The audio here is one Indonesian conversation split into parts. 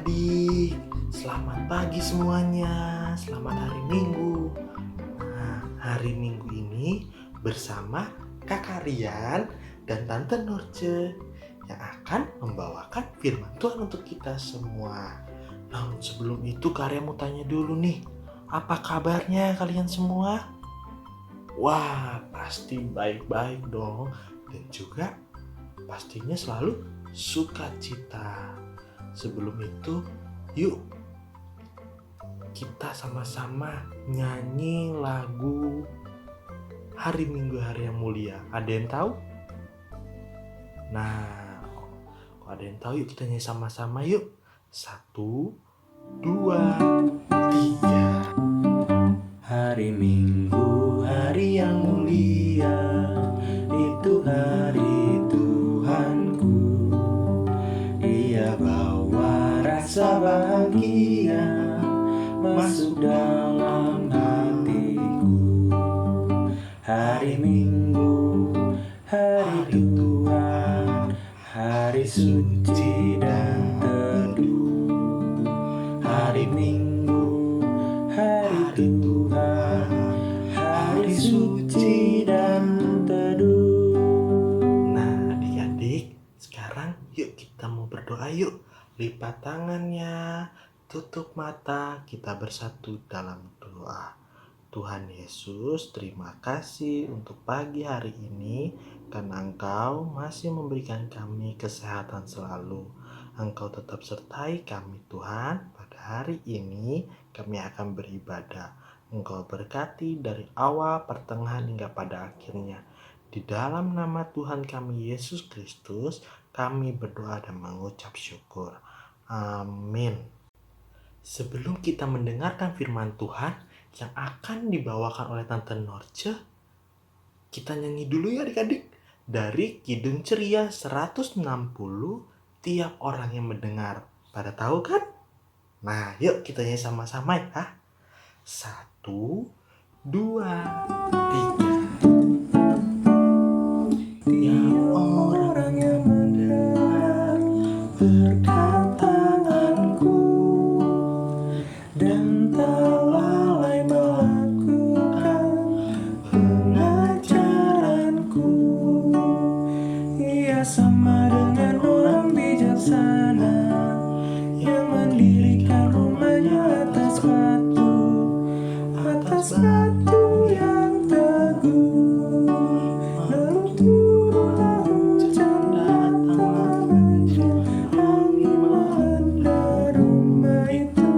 adik-adik, selamat pagi semuanya, selamat hari Minggu. Nah, hari Minggu ini bersama Kakak Rian dan Tante Norce yang akan membawakan firman Tuhan untuk kita semua. Namun sebelum itu Kak Rian mau tanya dulu nih, apa kabarnya kalian semua? Wah, pasti baik-baik dong, dan juga pastinya selalu sukacita. Sebelum itu, yuk kita sama-sama nyanyi lagu Hari Minggu Hari yang Mulia. Ada yang tahu? Nah, kalau ada yang tahu, yuk kita nyanyi sama-sama yuk. 1, 2, 3. Hari Minggu, hari yang mulia, itu hari Tuhanku. Ia bawa rasa bahagia masuk dalam hatiku. Hari Minggu, hari Tuhan, hari suci dan teduh. Hari Minggu, hari Tuhan, hari suci dan teduh. Nah, adik-adik, sekarang yuk kita mau berdoa yuk. Lipat tangannya, tutup mata, kita bersatu dalam doa. Tuhan Yesus, terima kasih untuk pagi hari ini, karena Engkau masih memberikan kami kesehatan selalu. Engkau tetap sertai kami Tuhan. Pada hari ini kami akan beribadah. Engkau berkati dari awal, pertengahan hingga pada akhirnya. Di dalam nama Tuhan kami Yesus Kristus, kami berdoa dan mengucap syukur. Amin. Sebelum kita mendengarkan firman Tuhan yang akan dibawakan oleh Tante Norce, kita nyanyi dulu ya adik-adik. Dari Kidung Ceria 160, tiap orang yang mendengar. Pada tahu kan? Nah, yuk kita nyanyi sama-sama ya. 1, 2, 3. Tiap orang yang mendengar perkataanku dan tak lalai melakukan pengajaranku, ia sama dengan orang bijaksana yang mendirikan rumahnya atas batu yang teguh. Lalu turunlah hujan, datanglah banjir, angin melanda rumah itu,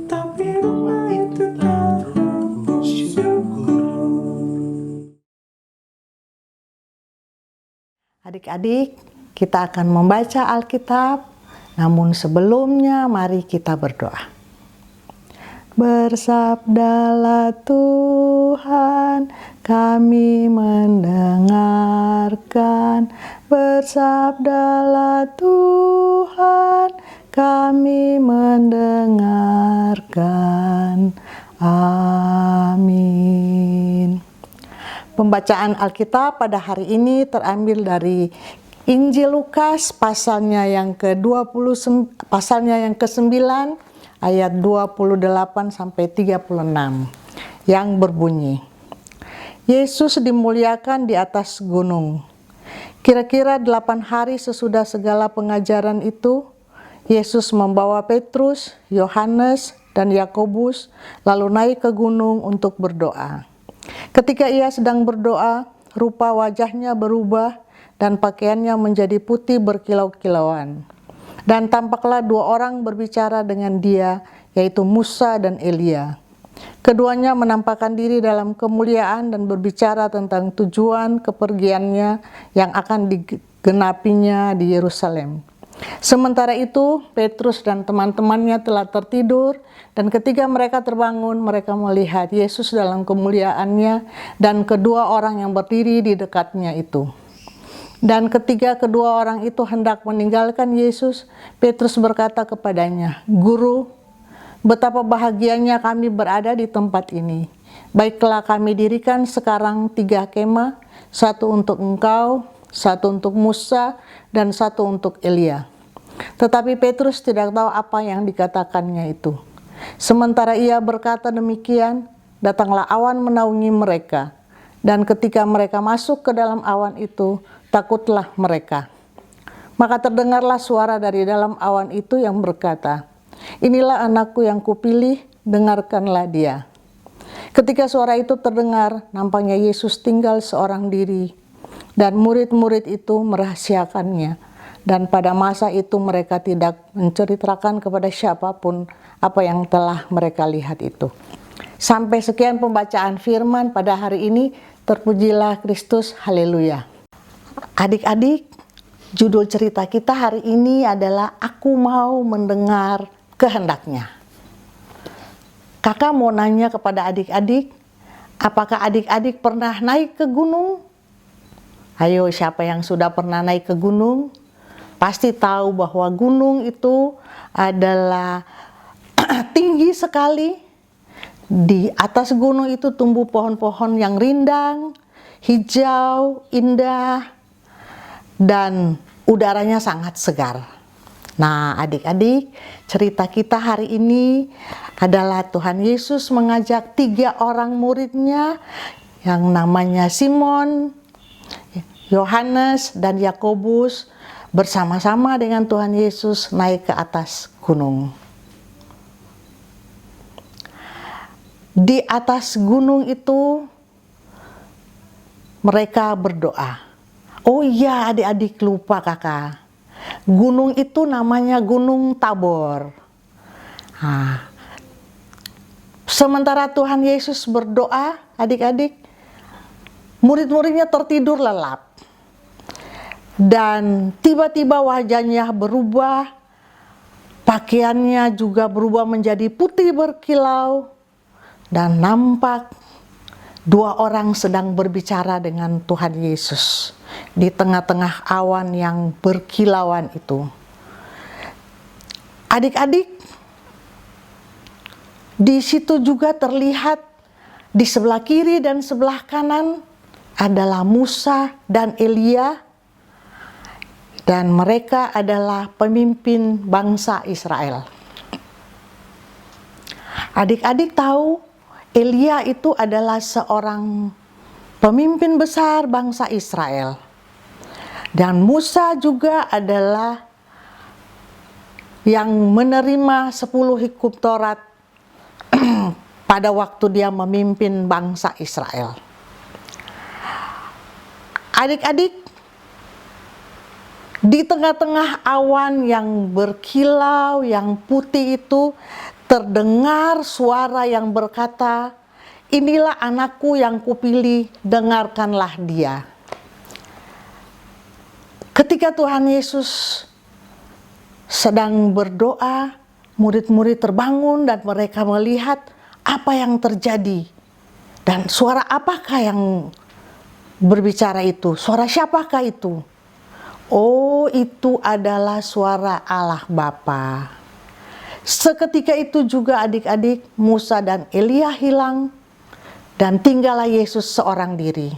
tapi rumah itu tak bersyukur. Adik-adik, kita akan membaca Alkitab, namun sebelumnya mari kita berdoa. Bersabdalah Tuhan, kami mendengarkan. Bersabdalah Tuhan, kami mendengarkan. Amin. Pembacaan Alkitab pada hari ini terambil dari Injil Lukas pasalnya yang ke-9 ayat 28 sampai 36 yang berbunyi, Yesus dimuliakan di atas gunung. Kira-kira 8 hari sesudah segala pengajaran itu, Yesus membawa Petrus, Yohanes, dan Yakobus lalu naik ke gunung untuk berdoa. Ketika ia sedang berdoa, rupa wajahnya berubah dan pakaiannya menjadi putih berkilau-kilauan. Dan tampaklah 2 orang berbicara dengan dia, yaitu Musa dan Elia. Keduanya menampakkan diri dalam kemuliaan dan berbicara tentang tujuan kepergiannya yang akan digenapinya di Yerusalem. Sementara itu, Petrus dan teman-temannya telah tertidur, dan ketika mereka terbangun, mereka melihat Yesus dalam kemuliaannya dan kedua orang yang berdiri di dekatnya itu. Dan ketika kedua orang itu hendak meninggalkan Yesus, Petrus berkata kepadanya, "Guru, betapa bahagianya kami berada di tempat ini. Baiklah kami dirikan sekarang 3 kemah, 1 untuk engkau, 1 untuk Musa, dan 1 untuk Elia." Tetapi Petrus tidak tahu apa yang dikatakannya itu. Sementara ia berkata demikian, datanglah awan menaungi mereka. Dan ketika mereka masuk ke dalam awan itu, takutlah mereka. Maka terdengarlah suara dari dalam awan itu yang berkata, "Inilah anakku yang kupilih, dengarkanlah dia." Ketika suara itu terdengar, nampaknya Yesus tinggal seorang diri, dan murid-murid itu merahasiakannya. Dan pada masa itu mereka tidak menceritakan kepada siapapun apa yang telah mereka lihat itu. Sampai sekian pembacaan firman pada hari ini. Terpujilah Kristus, haleluya. Adik-adik, judul cerita kita hari ini adalah Aku Mau Mendengar Kehendaknya. Kakak mau nanya kepada adik-adik, apakah adik-adik pernah naik ke gunung? Ayo, siapa yang sudah pernah naik ke gunung? Pasti tahu bahwa gunung itu adalah tinggi sekali. Di atas gunung itu tumbuh pohon-pohon yang rindang, hijau, indah, dan udaranya sangat segar. Nah, adik-adik, cerita kita hari ini adalah Tuhan Yesus mengajak 3 orang muridnya yang namanya Simon, Yohanes, dan Yakobus bersama-sama dengan Tuhan Yesus naik ke atas gunung. Di atas gunung itu mereka berdoa. Oh iya, adik-adik, lupa kakak. Gunung itu namanya Gunung Tabor. Nah, sementara Tuhan Yesus berdoa, adik-adik, murid-muridnya tertidur lelap. Dan tiba-tiba wajahnya berubah, pakaiannya juga berubah menjadi putih berkilau. Dan nampak 2 orang sedang berbicara dengan Tuhan Yesus di tengah-tengah awan yang berkilauan itu. Adik-adik, di situ juga terlihat di sebelah kiri dan sebelah kanan adalah Musa dan Elia, dan mereka adalah pemimpin bangsa Israel. Adik-adik tahu Elia itu adalah seorang pemimpin besar bangsa Israel. Dan Musa juga adalah yang menerima 10 hukum Taurat pada waktu dia memimpin bangsa Israel. Adik-adik, di tengah-tengah awan yang berkilau, yang putih itu, terdengar suara yang berkata, "Inilah anakku yang kupilih, dengarkanlah dia." Ketika Tuhan Yesus sedang berdoa, murid-murid terbangun dan mereka melihat apa yang terjadi. Dan suara apakah yang berbicara itu? Suara siapakah itu? Oh, itu adalah suara Allah Bapa. Seketika itu juga adik-adik, Musa dan Elia hilang dan tinggallah Yesus seorang diri.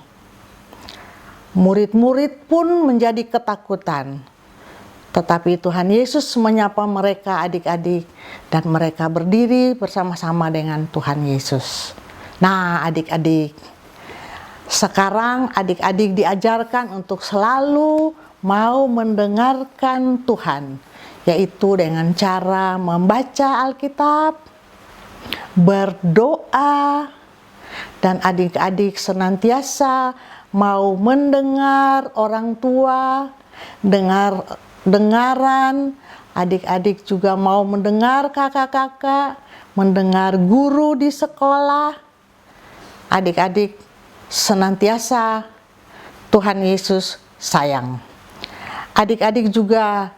Murid-murid pun menjadi ketakutan. Tetapi Tuhan Yesus menyapa mereka adik-adik dan mereka berdiri bersama-sama dengan Tuhan Yesus. Nah, adik-adik, sekarang adik-adik diajarkan untuk selalu mau mendengarkan Tuhan, yaitu dengan cara membaca Alkitab, berdoa, dan adik-adik senantiasa mau mendengar orang tua, dengaran, adik-adik juga mau mendengar kakak-kakak, mendengar guru di sekolah. Adik-adik senantiasa Tuhan Yesus sayang. Adik-adik juga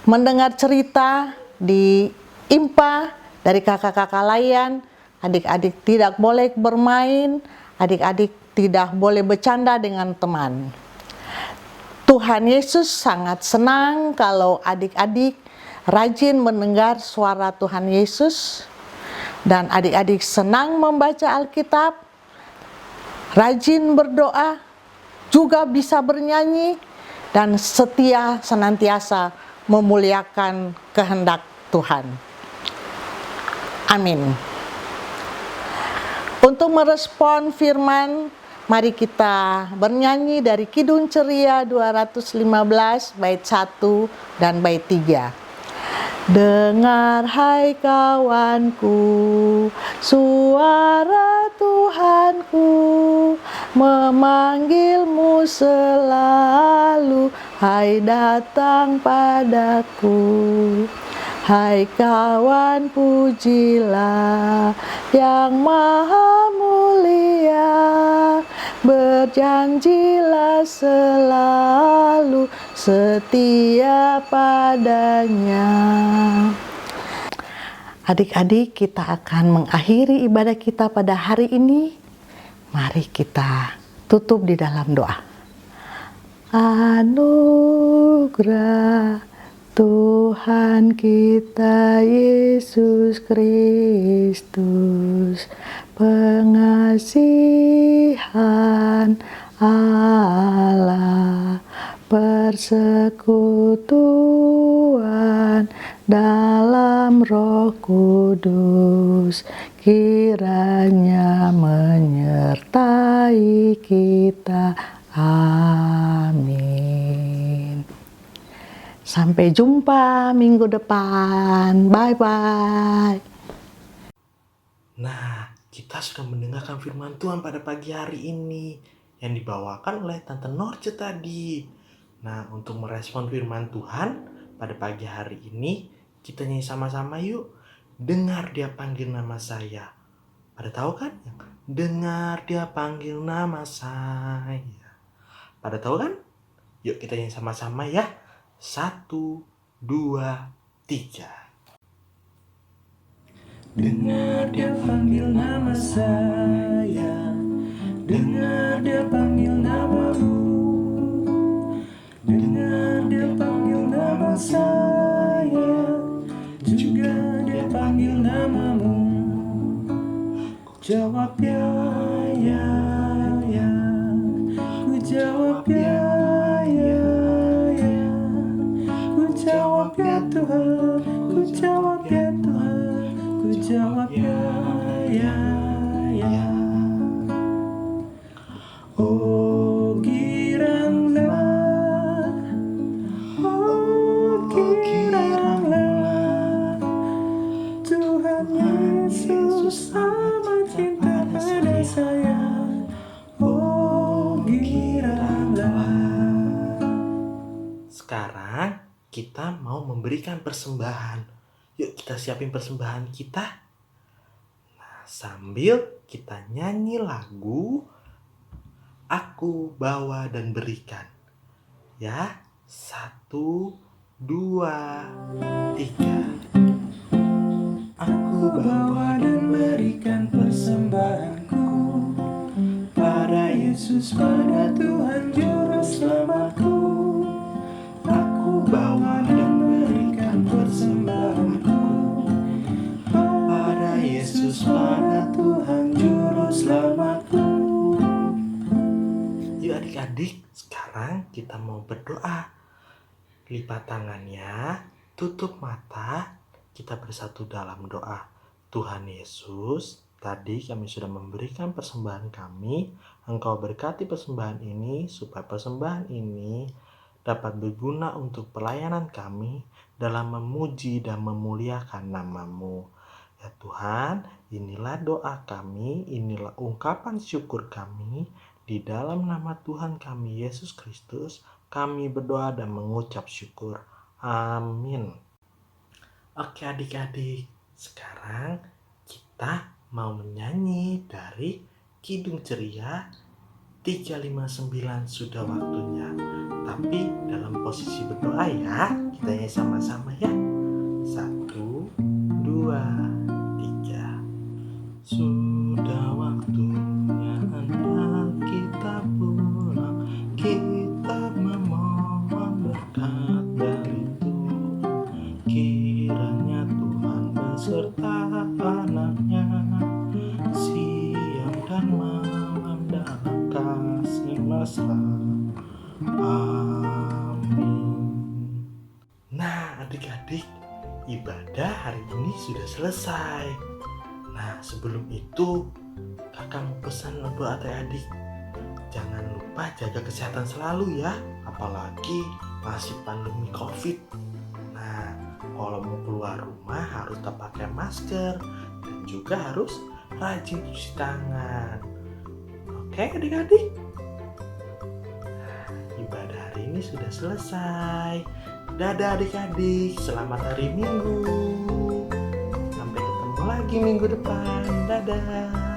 mendengar cerita di IMPA dari kakak-kakak lain. Adik-adik tidak boleh bermain, adik-adik tidak boleh bercanda dengan teman. Tuhan Yesus sangat senang kalau adik-adik rajin mendengar suara Tuhan Yesus, dan adik-adik senang membaca Alkitab, rajin berdoa, juga bisa bernyanyi, dan setia senantiasa memuliakan kehendak Tuhan. Amin. Untuk merespon firman, mari kita bernyanyi dari Kidung Ceria 215 bait 1 dan bait 3. Dengar hai kawanku, suara Tuhanku memanggilmu selalu, hai datang padaku. Hai kawan, pujilah yang maha mulia, berjanjilah selalu setia padanya. Adik-adik, kita akan mengakhiri ibadah kita pada hari ini. Mari kita tutup di dalam doa. Anugerah Tuhan kita Yesus Kristus, pengasihan Allah, persekutuan dalam Roh Kudus, kiranya menyertai kita. Amin. Sampai jumpa minggu depan. Bye-bye. Nah, kita sudah mendengarkan firman Tuhan pada pagi hari ini yang dibawakan oleh Tante Norce tadi. Nah, untuk merespon firman Tuhan pada pagi hari ini, kita nyanyi sama-sama yuk. Dengar dia panggil nama saya. Pada tahu kan? Dengar dia panggil nama saya. Pada tahu kan? Yuk kita nyanyi sama-sama ya. 1, 2, 3. Dengar dia panggil nama saya, dengar dia panggil namamu, dengar dia panggil nama saya, juga dia panggil namamu. Jawab ya, ya, ya, ku jawab ya, ya, ya, ku jawab ya Tuhan, ku jawab ya Tuhan, ku jawab ya, ya, ya. Oh giranglah, oh giranglah, Tuhan Yesus amat cinta pada saya. Oh giranglah. Sekarang kita mau memberikan persembahan. Yuk kita siapin persembahan kita. Nah, sambil kita nyanyi lagu Aku Bawa dan Berikan. Ya, 1, 2, 3. Aku bawa dan berikan persembahanku pada Yesus, pada Tuhan Juru Selamatku. Aku bawa dan berikan persembahanku pada Yesus, pada Tuhan Juru Selamatku. Yuk adik-adik, sekarang kita mau berdoa. Lipat tangannya, tutup mata, kita bersatu dalam doa. Tuhan Yesus, tadi kami sudah memberikan persembahan kami. Engkau berkati persembahan ini, supaya persembahan ini dapat berguna untuk pelayanan kami dalam memuji dan memuliakan nama-Mu. Ya Tuhan, inilah doa kami, inilah ungkapan syukur kami. Di dalam nama Tuhan kami Yesus Kristus, kami berdoa dan mengucap syukur. Amin. Oke adik-adik, sekarang kita mau menyanyi dari Kidung Ceria 359 sudah waktunya. Tapi dalam posisi berdoa ya, kita nyanyi sama-sama ya. 1, 2, 3. Sudah waktunya hendak kita pulang, kita memohon berkat dari Tuhan. Kiranya Tuhan beserta anaknya siang dan malam dalam kasih mesra. Amin. Nah, ibadah hari ini sudah selesai. Nah, sebelum itu kakak mau pesan buat adik-adik, jangan lupa jaga kesehatan selalu ya, apalagi masih pandemi COVID. Nah, kalau mau keluar rumah harus tetap pakai masker dan juga harus rajin cuci tangan. Oke adik-adik? Ibadah hari ini sudah selesai. Dadah adik-adik, selamat hari Minggu. Sampai ketemu lagi minggu depan. Dadah.